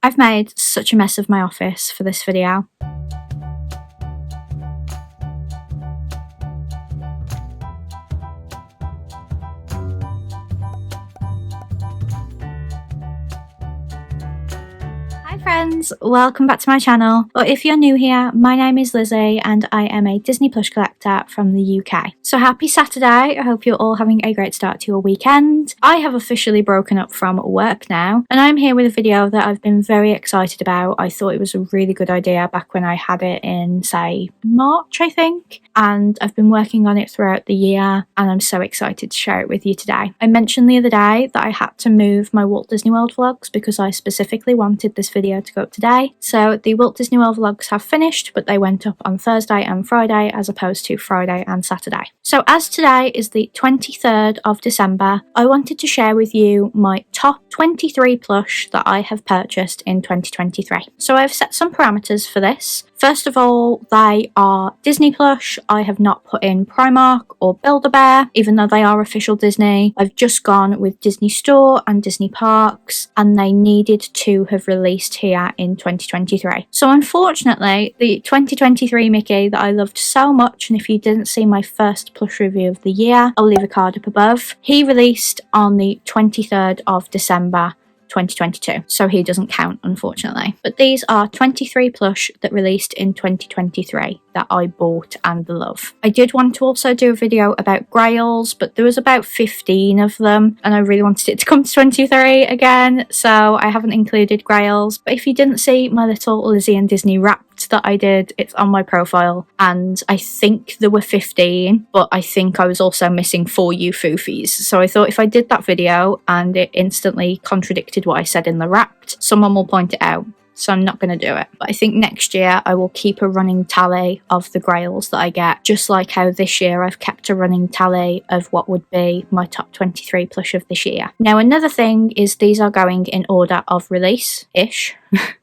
I've made such a mess of my office for this video. Hi friends, welcome back to my channel, or if you're new here, my name is Lizzie and I am a Disney Plush collector from the UK. So happy Saturday, I hope you're all having a great start to your weekend. I have officially broken up from work now, and I'm here with a video that I've been very excited about. I thought it was a really good idea back when I had it in, say, March I think, and I've been working on it throughout the year, and I'm so excited to share it with you today. I mentioned the other day that I had to move my Walt Disney World vlogs because I specifically wanted this video to go up today. So the Walt Disney World vlogs have finished, but they went up on Thursday and Friday as opposed to Friday and Saturday. So as today is the 23rd of December, I wanted to share with you my top 23 plush that I have purchased in 2023. So I've set some parameters for this. First of all, they are Disney Plush. I have not put in Primark or Build-A-Bear, even though they are official Disney. I've just gone with Disney Store and Disney Parks, and they needed to have released here in 2023. So unfortunately, the 2023 Mickey that I loved so much, and if you didn't see my first plush review of the year, I'll leave a card up above. He released on the 23rd of December 2022, so he doesn't count unfortunately. But these are 23 plush that released in 2023 that I bought and love. I did want to also do a video about Grails, but there was about 15 of them and I really wanted it to come to 23 again, so I haven't included Grails. But if you didn't see my little Lize and Disney wrapped that I did, it's on my profile, and I think there were 15, but I think I was also missing 4 Foofies. So I thought if I did that video and it instantly contradicted what I said in the wrapped, someone will point it out. So I'm not going to do it. But I think next year I will keep a running tally of the Grails that I get, just like how this year I've kept a running tally of what would be my top 23 plush of this year. Now another thing is these are going in order of release-ish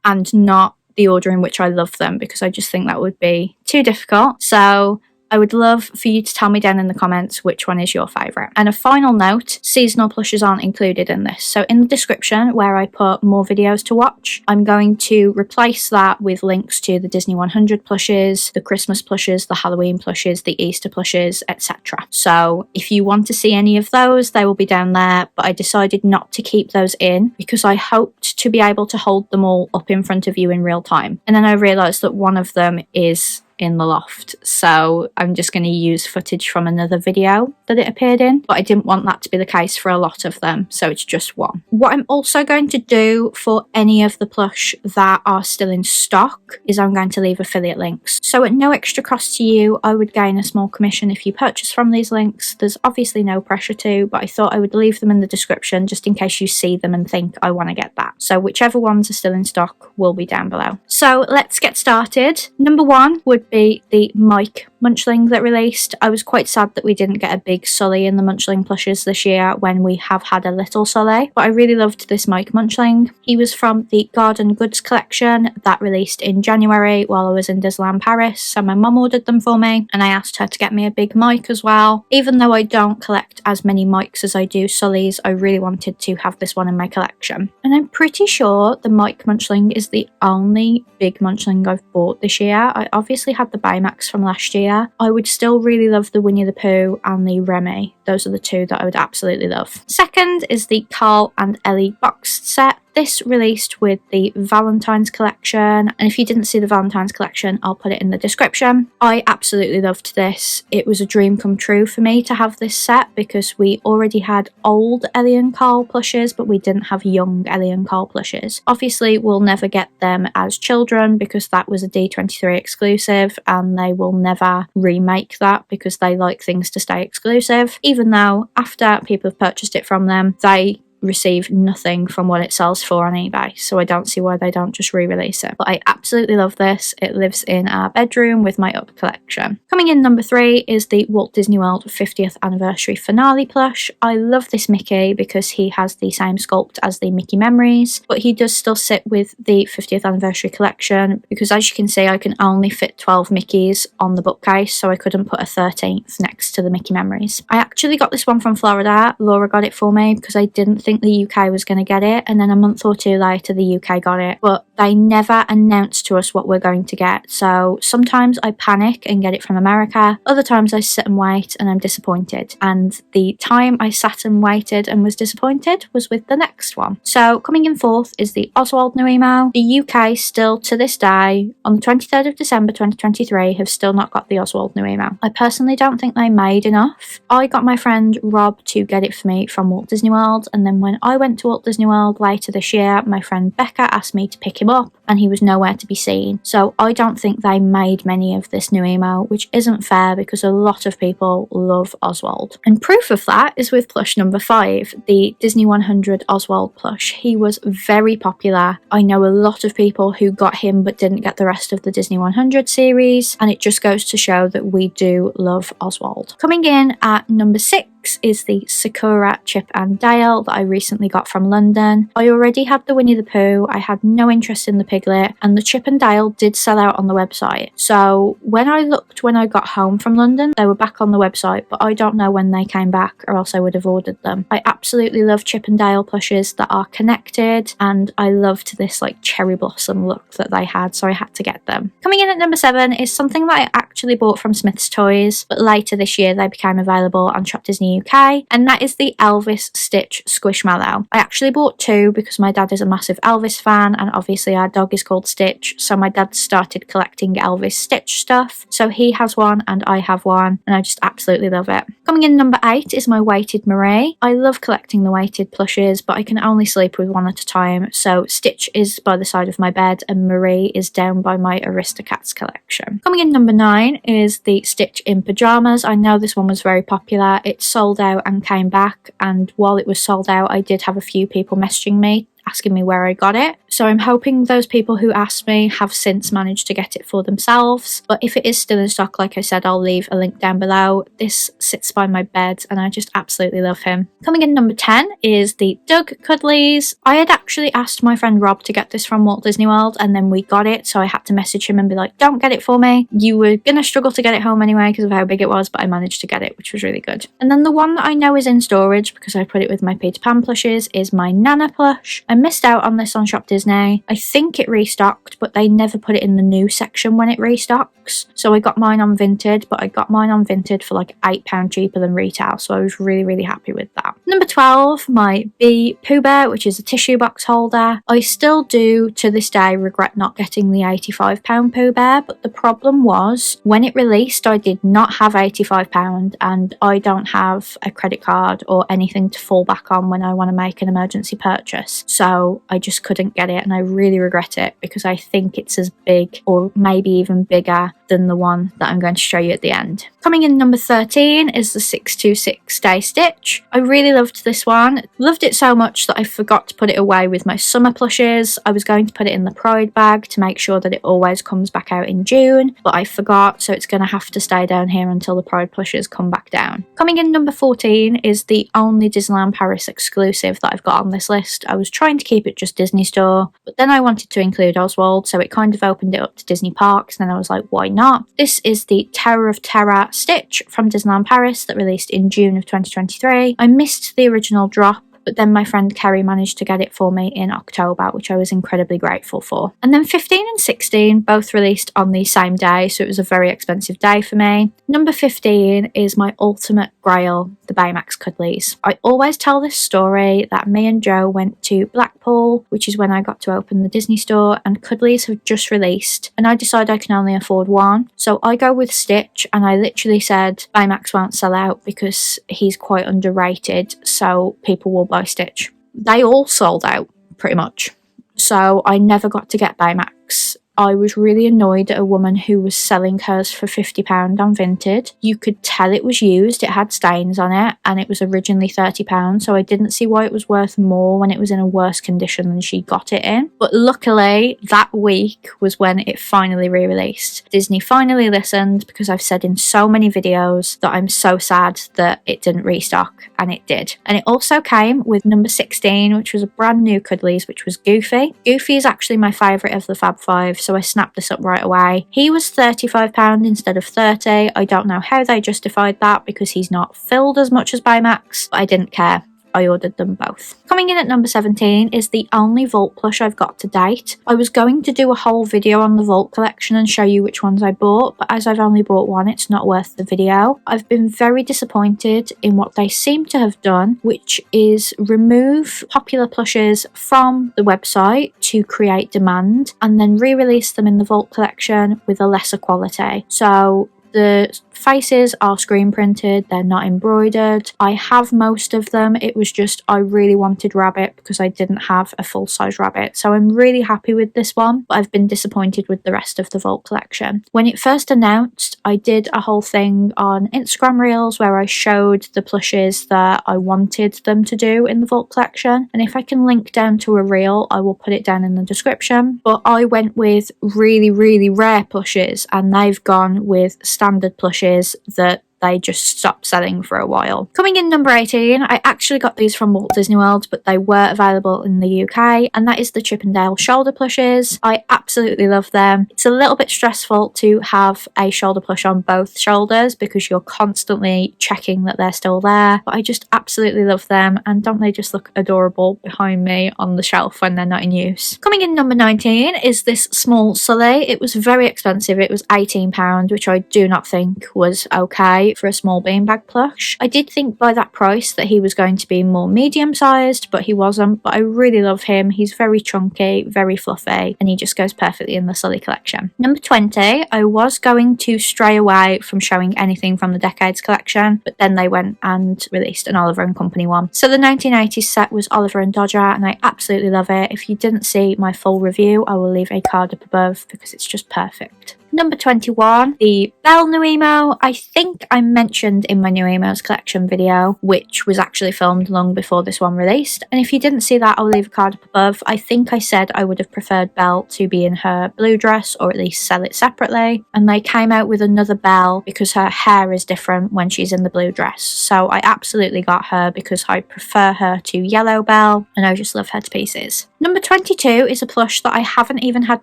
and not the order in which I love them, because I just think that would be too difficult. So I would love for you to tell me down in the comments which one is your favourite. And a final note, seasonal plushes aren't included in this. So in the description where I put more videos to watch, I'm going to replace that with links to the Disney 100 plushes, the Christmas plushes, the Halloween plushes, the Easter plushes, etc. So if you want to see any of those, they will be down there, but I decided not to keep those in because I hoped to be able to hold them all up in front of you in real time. And then I realised that one of them is in the loft, so I'm just going to use footage from another video that it appeared in, but I didn't want that to be the case for a lot of them, so it's just one. What I'm also going to do for any of the plush that are still in stock is I'm going to leave affiliate links, so at no extra cost to you I would gain a small commission if you purchase from these links. There's obviously no pressure to, but I thought I would leave them in the description just in case you see them and think I want to get that. So whichever ones are still in stock will be down below. So let's get started. Number one would be the Mike Munchling that released. I was quite sad that we didn't get a big Sully in the Munchling plushes this year when we have had a little Sully, but I really loved this Mike Munchling. He was from the Garden Goods collection that released in January while I was in Disneyland Paris, so my mum ordered them for me and I asked her to get me a big Mike as well. Even though I don't collect as many Mikes as I do Sullys, I really wanted to have this one in my collection. And I'm pretty sure the Mike Munchling is the only big Munchling I've bought this year. I obviously had the Baymax from last year. I would still really love the Winnie the Pooh and the Remy. Those are the two that I would absolutely love. Second is the Carl and Ellie boxed set. This released with the Valentine's collection, and if you didn't see the Valentine's collection, I'll put it in the description. I absolutely loved this. It was a dream come true for me to have this set because we already had old Ellie and Carl plushes, but we didn't have young Ellie and Carl plushes. Obviously, we'll never get them as children because that was a D23 exclusive, and they will never remake that because they like things to stay exclusive, even though after people have purchased it from them, they receive nothing from what it sells for on eBay, so I don't see why they don't just re-release it. But I absolutely love this. It lives in our bedroom with my Up collection. Coming in number 3 is the Walt Disney World 50th anniversary finale plush. I love this Mickey because he has the same sculpt as the Mickey Memories, but he does still sit with the 50th anniversary collection because, as you can see, I can only fit 12 Mickeys on the bookcase, so I couldn't put a 13th next to the Mickey Memories. I actually got this one from Florida. Laura got it for me because I didn't think think the UK was going to get it, and then a month or two later the UK got it, but they never announced to us what we're going to get. So sometimes I panic and get it from America, other times I sit and wait and I'm disappointed, and the time I sat and waited and was disappointed was with the next one. So coming in fourth is the Oswald new email. The UK still to this day, on the 23rd of December 2023, have still not got the Oswald new email. I personally don't think they made enough. I got my friend Rob to get it for me from Walt Disney World, and then when I went to Walt Disney World later this year, my friend Becca asked me to pick him up and he was nowhere to be seen. So I don't think they made many of this new email, which isn't fair because a lot of people love Oswald. And proof of that is with plush number 5, the Disney 100 Oswald plush. He was very popular. I know a lot of people who got him but didn't get the rest of the Disney 100 series, and it just goes to show that we do love Oswald. Coming in at number 6 is the Sakura Chip and Dale that I recently got from London. I already had the Winnie the Pooh, I had no interest in the Piglet, and the Chip and Dale did sell out on the website. So when I looked when I got home from London, they were back on the website, but I don't know when they came back, or else I would have ordered them. I absolutely love Chip and Dale plushes that are connected, and I loved this like cherry blossom look that they had, so I had to get them. Coming in at number 7 is something that I actually bought from Smith's Toys, but later this year they became available on Shop Disney UK, and that is the Elvis Stitch Squishmallow. I actually bought 2 because my dad is a massive Elvis fan, and obviously our dog is called Stitch, so my dad started collecting Elvis Stitch stuff, so he has one and I have one, and I just absolutely love it. Coming in number 8 is my weighted Marie. I love collecting the weighted plushes, but I can only sleep with one at a time, so Stitch is by the side of my bed and Marie is down by my Aristocats collection. Coming in number 9 is the Stitch in Pyjamas. I know this one was very popular. It sold out and came back, and while it was sold out I did have a few people messaging me asking me where I got it, so I'm hoping those people who asked me have since managed to get it for themselves, but if it is still in stock, like I said, I'll leave a link down below. This sits by my bed and I just absolutely love him. Coming in number 10 is the Doug Cuddlies. I had actually asked my friend Rob to get this from Walt Disney World, and then we got it, so I had to message him and be like, don't get it for me, you were gonna struggle to get it home anyway because of how big it was, but I managed to get it, which was really good. And then the one that I know is in storage because I put it with my Peter Pan plushes is my Nana plush. I missed out on this on Shop Disney. I think it restocked, but they never put it in the new section when it restocks. So I got mine on Vinted, but I got mine on Vinted for like £8 cheaper than retail, so I was really happy with that. Number 12, my B Pooh Bear, which is a tissue box holder. I still do, to this day, regret not getting the £85 Pooh Bear, but the problem was, when it released, I did not have £85, and I don't have a credit card or anything to fall back on when I want to make an emergency purchase. So I just couldn't get it, and I really regret it because I think it's as big or maybe even bigger than the one that I'm going to show you at the end. Coming in number 13 is the 626 Day Stitch. I really loved this one. Loved it so much that I forgot to put it away with my summer plushes. I was going to put it in the Pride bag to make sure that it always comes back out in June, but I forgot, so it's going to have to stay down here until the Pride plushes come back down. Coming in number 14 is the only Disneyland Paris exclusive that I've got on this list. I was trying to keep it just Disney Store, but then I wanted to include Oswald, so it kind of opened it up to Disney Parks, and then I was like, why not? This is the Tower of Terror Stitch from Disneyland Paris that released in June of 2023. I missed the original drop, but then my friend Kerry managed to get it for me in October, which I was incredibly grateful for. And then 15 and 16 both released on the same day, so it was a very expensive day for me. Number 15 is my ultimate grail, the Baymax Cuddlies. I always tell this story that me and Joe went to Blackpool, which is when I got to open the Disney store, and Cuddlies have just released, and I decide I can only afford one. So I go with Stitch, and I literally said Baymax won't sell out because he's quite underrated, so people will buy Stitch. They all sold out, pretty much. So I never got to get Baymax. I was really annoyed at a woman who was selling hers for £50 on Vinted. You could tell it was used, it had stains on it, and it was originally £30, so I didn't see why it was worth more when it was in a worse condition than she got it in. But luckily, that week was when it finally re-released. Disney finally listened, because I've said in so many videos that I'm so sad that it didn't restock, and it did. And it also came with number 16, which was a brand new Cuddlies, which was Goofy. Goofy is actually my favourite of the Fab Five, so I snapped this up right away. He was £35 instead of £30. I don't know how they justified that because he's not filled as much as Baymax, but I didn't care. I ordered them both. Coming in at number 17 is the only Vault plush I've got to date. I was going to do a whole video on the Vault collection and show you which ones I bought, but as I've only bought one, it's not worth the video. I've been very disappointed in what they seem to have done, which is remove popular plushes from the website to create demand and then re-release them in the Vault collection with a lesser quality. So the faces are screen printed, they're not embroidered. I have most of them. It was just I really wanted rabbit because I didn't have a full size rabbit. So I'm really happy with this one, but I've been disappointed with the rest of the Vault collection. When it first announced, I did a whole thing on Instagram Reels where I showed the plushes that I wanted them to do in the Vault collection. And if I can link down to a reel, I will put it down in the description. But I went with really, really rare plushes and they've gone with standard plushes that they just stopped selling for a while. Coming in number 18, I actually got these from Walt Disney World, but they were available in the UK, and that is the Chippendale shoulder plushes. I absolutely love them. It's a little bit stressful to have a shoulder plush on both shoulders because you're constantly checking that they're still there, but I just absolutely love them, and don't they just look adorable behind me on the shelf when they're not in use. Coming in number 19 is this small Sully. It was very expensive. It was £18, which I do not think was okay for a small beanbag plush. I did think by that price that he was going to be more medium sized, but he wasn't. But I really love him. He's very chunky, very fluffy, and he just goes perfectly in the Sully collection. Number 20, I was going to stray away from showing anything from the Decades collection, but then they went and released an Oliver and Company one. So the 1980s set was Oliver and Dodger, and I absolutely love it. If you didn't see my full review, I will leave a card up above because it's just perfect. Number 21, the Belle New Emo. I think I mentioned in my New Emos collection video, which was actually filmed long before this one released. And if you didn't see that, I'll leave a card up above. I think I said I would have preferred Belle to be in her blue dress or at least sell it separately. And they came out with another Belle because her hair is different when she's in the blue dress. So I absolutely got her because I prefer her to Yellow Belle and I just love her to pieces. Number 22 is a plush that I haven't even had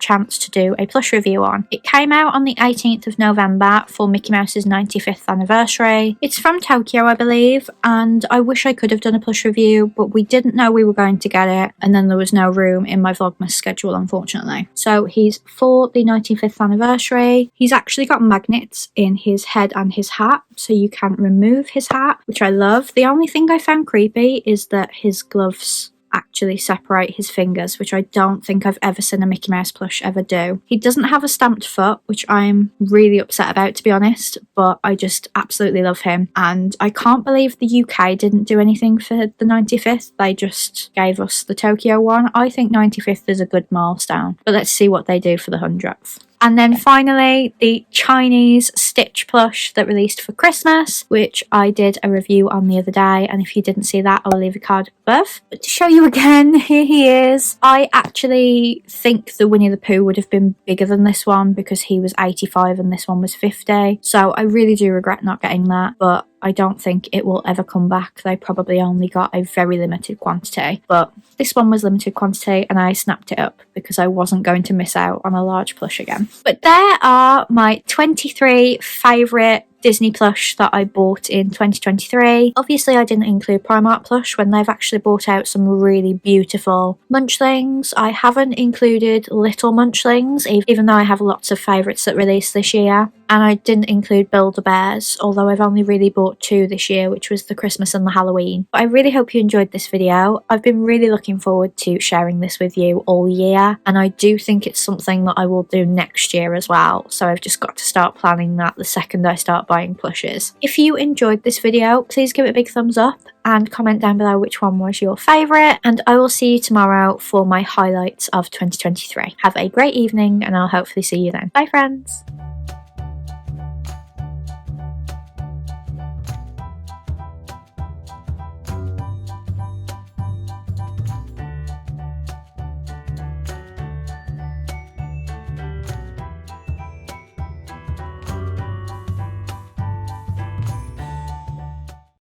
chance to do a plush review on. It came out on the 18th of November for Mickey Mouse's 95th anniversary. It's from Tokyo, I believe, and I wish I could have done a plush review, but we didn't know we were going to get it, and then there was no room in my Vlogmas schedule, unfortunately. So he's for the 95th anniversary. He's actually got magnets in his head and his hat, so you can remove his hat, which I love. The only thing I found creepy is that his gloves actually separate his fingers, which I don't think I've ever seen a Mickey Mouse plush ever do. He doesn't have a stamped foot, which I'm really upset about, to be honest, but I just absolutely love him. And I can't believe the UK didn't do anything for the 95th. They just gave us the Tokyo one. I think 95th is a good milestone, but let's see what they do for the 100th. And then finally, the Chinese Stitch plush that released for Christmas, which I did a review on the other day. And if you didn't see that, I'll leave a card above. But to show you again, here he is. I actually think the Winnie the Pooh would have been bigger than this one because he was 85 and this one was 50. So I really do regret not getting that, but I don't think it will ever come back. They probably only got a very limited quantity, but this one was limited quantity and I snapped it up because I wasn't going to miss out on a large plush again. But there are my 23 favourite Disney plush that I bought in 2023. Obviously I didn't include Primark plush when they've actually brought out some really beautiful Munchlings. I haven't included Little Munchlings, even though I have lots of favourites that released this year. And I didn't include Build-A-Bears, although I've only really bought two this year, which was the Christmas and the Halloween. But I really hope you enjoyed this video. I've been really looking forward to sharing this with you all year, and I do think it's something that I will do next year as well. So I've just got to start planning that the second I start buying plushes. If you enjoyed this video, please give it a big thumbs up and comment down below which one was your favourite, and I will see you tomorrow for my highlights of 2023. Have a great evening and I'll hopefully see you then. Bye friends!